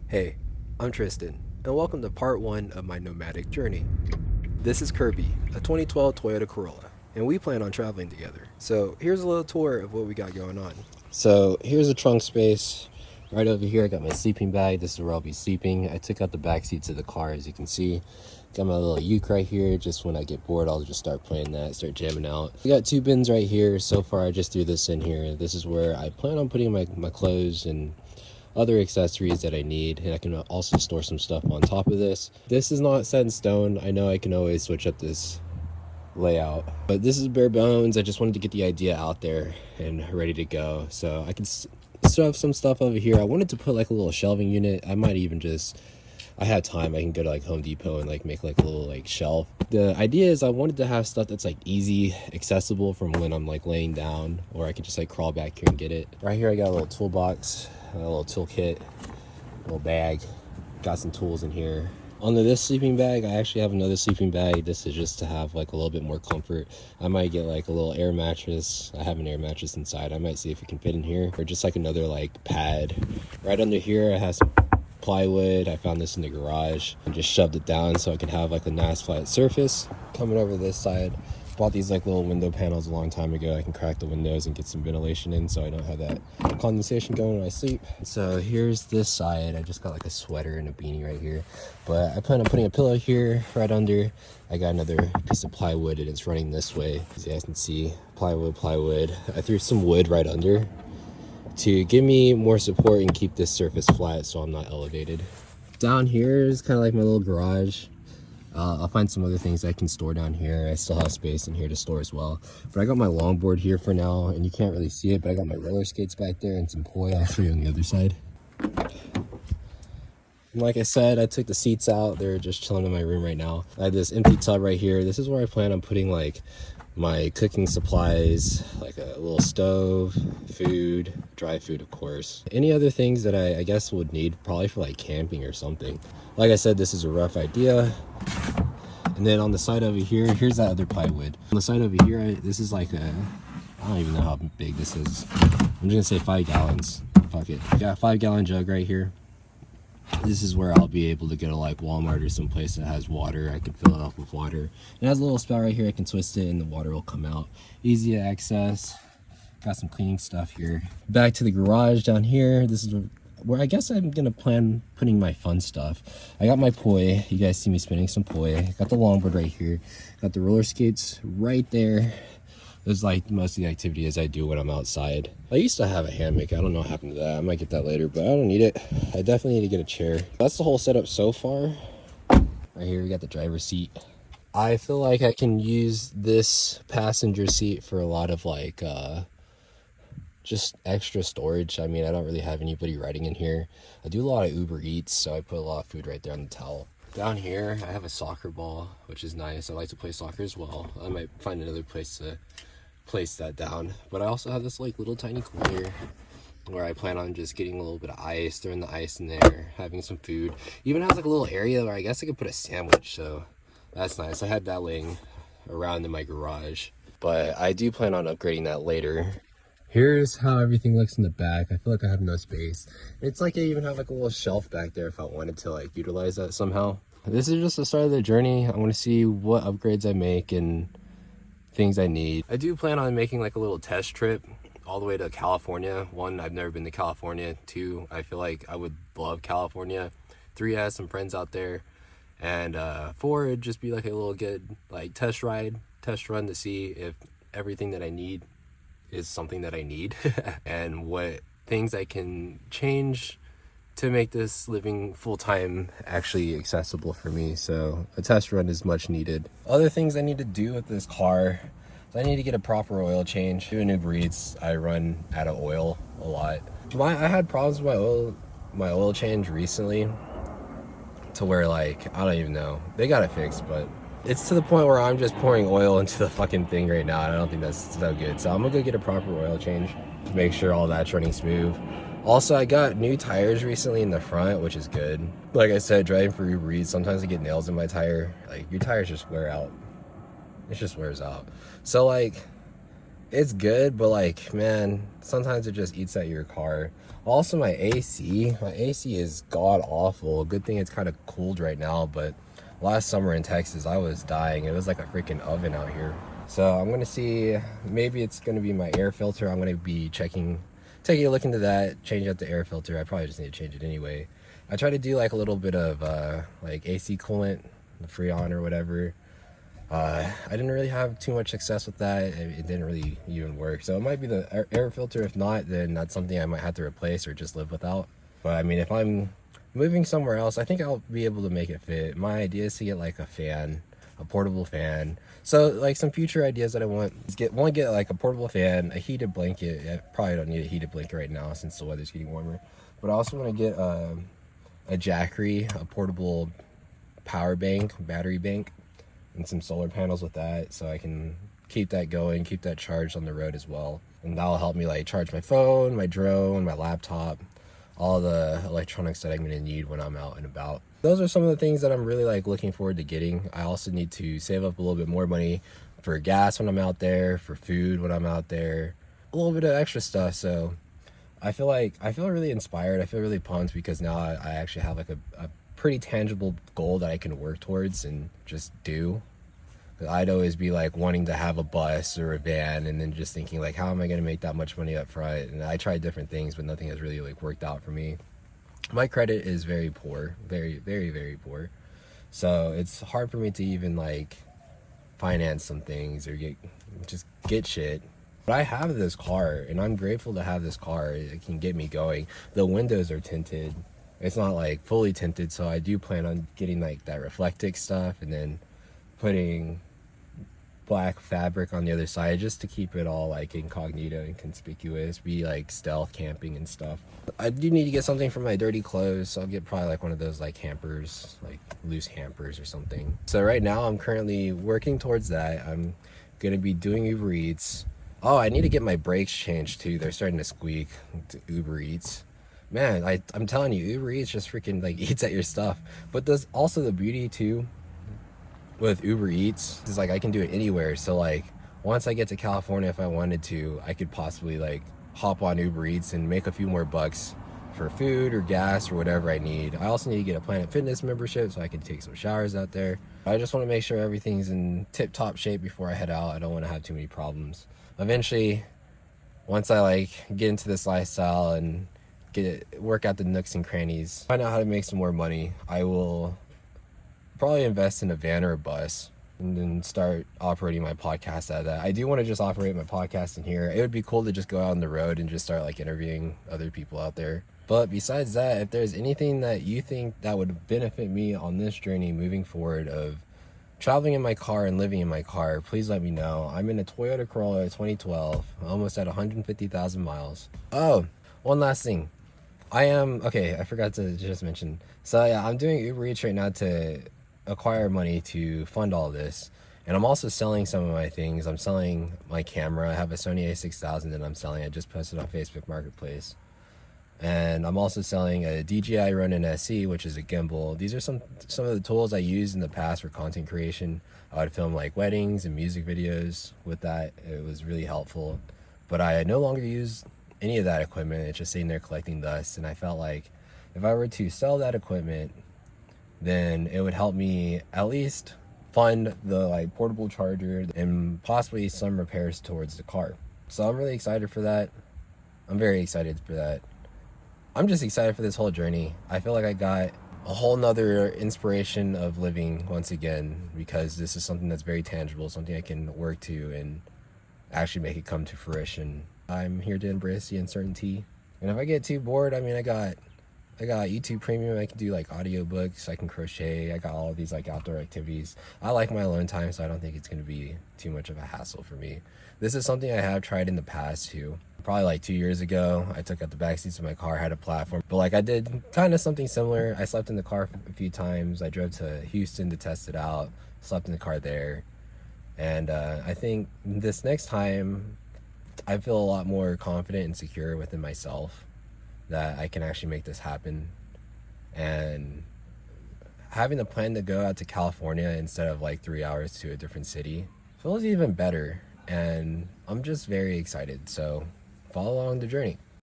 Hey, I'm Tristan, and welcome to part 1 of my nomadic journey. This is Kirby, a 2012 Toyota Corolla, and we plan on traveling together. So here's a little tour of what we got going on. So here's a trunk space. Right over here I got my sleeping bag. This is where I'll be sleeping. I took out the back seats of the car, as you can see. Got my little uke right here. Just when I get bored, I'll just start playing that, start jamming out. We got 2 bins right here. So far I just threw this in here. This is where I plan on putting my clothes and other accessories that I need, and I can also store some stuff on top of this. This is not set in stone. I know I can always switch up this layout, but this is bare bones. I just wanted to get the idea out there and ready to go. So I can stuff some stuff over here. I wanted to put like a little shelving unit. I might even just, I had time, I can go to like Home Depot and like make like a little like shelf. The idea is I wanted to have stuff that's like easy accessible from when I'm like laying down, or I could just like crawl back here and get it. Right here I got a little toolbox, a little toolkit, a little bag. Got some tools in here. Under this sleeping bag, I actually have another sleeping bag. This is just to have like a little bit more comfort. I might get like a little air mattress. I have an air mattress inside. I might see if it can fit in here, or just like another like pad. Right under here I have some plywood. I found this in the garage and just shoved it down so I could have like a nice flat surface. Coming over this side, bought these like little window panels a long time ago. I can crack the windows and get some ventilation in so I don't have that condensation going when I sleep. So here's this side. I just got like a sweater and a beanie right here, but I plan on putting a pillow here right under. I got another piece of plywood and it's running this way, as you guys can see. Plywood. I threw some wood right under to give me more support and keep this surface flat so I'm not elevated. Down here is kind of like my little garage. I'll find some other things I can store down here. I still have space in here to store as well. But I got my longboard here for now, and you can't really see it, but I got my roller skates back there and some poi. I'll show you on the other side. And like I said, I took the seats out. They're just chilling in my room right now. I have this empty tub right here. This is where I plan on putting like my cooking supplies, like a little stove, food, dry food of course. Any other things that I guess would need probably for like camping or something. Like I said, this is a rough idea. And then on the side over here, here's that other plywood. On the side over here, this is like a, I don't even know how big this is. I'm just gonna say 5 gallons. Fuck it. Got a 5-gallon jug right here. This is where I'll be able to go to like Walmart or someplace that has water. I can fill it up with water. It has a little spout right here. I can twist it and the water will come out. Easy to access. Got some cleaning stuff here. Back to the garage down here. This is where I guess I'm gonna plan putting my fun stuff. I got my poi. You guys see me spinning some poi. Got the longboard right here. Got the roller skates right there. There's like most of the activities I do when I'm outside. I used to have a hammock. I don't know what happened to that. I might get that later, but I don't need it. I definitely need to get a chair. That's the whole setup so far. Right here we got the driver's seat. I feel like I can use this passenger seat for a lot of like just extra storage. I mean, I don't really have anybody riding in here. I do a lot of Uber Eats, so I put a lot of food right there on the towel. Down here I have a soccer ball, which is nice. I like to play soccer as well. I might find another place to place that down. But I also have this like little tiny cooler where I plan on just getting a little bit of ice, throwing the ice in there, having some food. Even has like a little area where I guess I could put a sandwich, so that's nice. I had that laying around in my garage, but I do plan on upgrading that later. Here's how everything looks in the back. I feel like I have no space. It's like I even have like a little shelf back there if I wanted to like utilize that somehow. This is just the start of the journey. I want to see what upgrades I make and things I need. I do plan on making like a little test trip all the way to California. 1, I've never been to California. 2, I feel like I would love California. 3, I have some friends out there. And 4, it'd just be like a little good like test run to see if everything that I need is something that I need and what things I can change to make this living full-time actually accessible for me. So a test run is much needed. Other things I need to do with this car, so I need to get a proper oil change. Doing Uber Eats, I run out of oil a lot. I had problems with my oil change recently to where like, I don't even know, they got it fixed, but it's to the point where I'm just pouring oil into the fucking thing right now, and I don't think that's so good. So I'm gonna go get a proper oil change to make sure all that's running smooth. Also, I got new tires recently in the front, which is good. Like I said, driving for Uber Eats, sometimes I get nails in my tire. Like, your tires just wear out. It just wears out. So like, It's good, but like, man, sometimes it just eats at your car. Also, my AC is god awful. Good thing it's kind of cooled right now, but last summer in Texas, I was dying. It was like a freaking oven out here. So I'm gonna see, maybe it's gonna be my air filter. I'm gonna be taking a look into that, change out the air filter. I probably just need to change it anyway. I try to do like a little bit of like AC coolant, the Freon or whatever. I didn't really have too much success with that. It didn't really even work. So it might be the air filter. If not, then that's something I might have to replace or just live without. But I mean, if I'm moving somewhere else, I think I'll be able to make it fit. My idea is to get like a fan, a portable fan. So like some future ideas that I want is get like a portable fan, a heated blanket. I probably don't need a heated blanket right now since the weather's getting warmer. But I also want to get a Jackery, a portable power bank, battery bank, and some solar panels with that, so I can keep that going, keep that charged on the road as well. And that'll help me like charge my phone, my drone, my laptop, all the electronics that I'm going to need when I'm out and about. Those are some of the things that I'm really like looking forward to getting. I also need to save up a little bit more money for gas when I'm out there, for food when I'm out there, a little bit of extra stuff. So I feel really inspired. I feel really pumped because now I actually have like a pretty tangible goal that I can work towards and just do. I'd always be like wanting to have a bus or a van and then just thinking like, how am I going to make that much money up front? And I tried different things, but nothing has really like worked out for me. My credit is very poor, very, very, very poor. So it's hard for me to even like finance some things or get shit. But I have this car and I'm grateful to have this car. It can get me going. The windows are tinted. It's not like fully tinted, so I do plan on getting like that reflective stuff and then putting black fabric on the other side just to keep it all like incognito and conspicuous, be like stealth camping and stuff. I do need to get something for my dirty clothes, so I'll get probably like one of those like hampers, like loose hampers or something. So right now I'm currently working towards that. I'm gonna be doing Uber Eats. Oh, I need to get my brakes changed too. They're starting to squeak to Uber Eats. Man, I'm telling you, Uber Eats just freaking like eats at your stuff. But there's also the beauty too with Uber Eats is like I can do it anywhere. So like once I get to California, if I wanted to, I could possibly like hop on Uber Eats and make a few more bucks for food or gas or whatever I need. I also need to get a Planet Fitness membership so I can take some showers out there. I just want to make sure everything's in tip-top shape before I head out. I don't want to have too many problems. Eventually, once I like get into this lifestyle and work out the nooks and crannies, find out how to make some more money, I will probably invest in a van or a bus and then start operating my podcast out of that. I do want to just operate my podcast in here. It would be cool to just go out on the road and just start like interviewing other people out there. But besides that, if there's anything that you think that would benefit me on this journey moving forward of traveling in my car and living in my car, please let me know. I'm in a Toyota Corolla 2012, almost at 150,000 miles. Oh, one last thing. I forgot to just mention. So yeah, I'm doing Uber Eats right now to acquire money to fund all this. And I'm also selling some of my things. I'm selling my camera. I have a Sony a6000 that I'm selling. I just posted on Facebook Marketplace. And I'm also selling a DJI Ronin SE, which is a gimbal. These are some of the tools I used in the past for content creation. I would film like weddings and music videos with that. It was really helpful. But I no longer use any of that equipment. It's just sitting there collecting dust. And I felt like if I were to sell that equipment, then it would help me at least fund the like portable charger and possibly some repairs towards the car. So I'm really excited for that. I'm very excited for that. I'm just excited for this whole journey. I feel like I got a whole nother inspiration of living once again because this is something that's very tangible, something I can work to and actually make it come to fruition. I'm here to embrace the uncertainty. And if I get too bored, I mean, I got YouTube Premium. I can do like audiobooks. I can crochet. I got all of these like outdoor activities. I like my alone time, so I don't think it's going to be too much of a hassle for me. This is something I have tried in the past too. Probably like 2 years ago, I took out the back seats of my car, had a platform. But like I did kind of something similar. I slept in the car a few times. I drove to Houston to test it out. Slept in the car there. And I think this next time, I feel a lot more confident and secure within myself that I can actually make this happen. And having the plan to go out to California instead of like 3 hours to a different city feels even better. and I'm just very excited. So follow along the journey.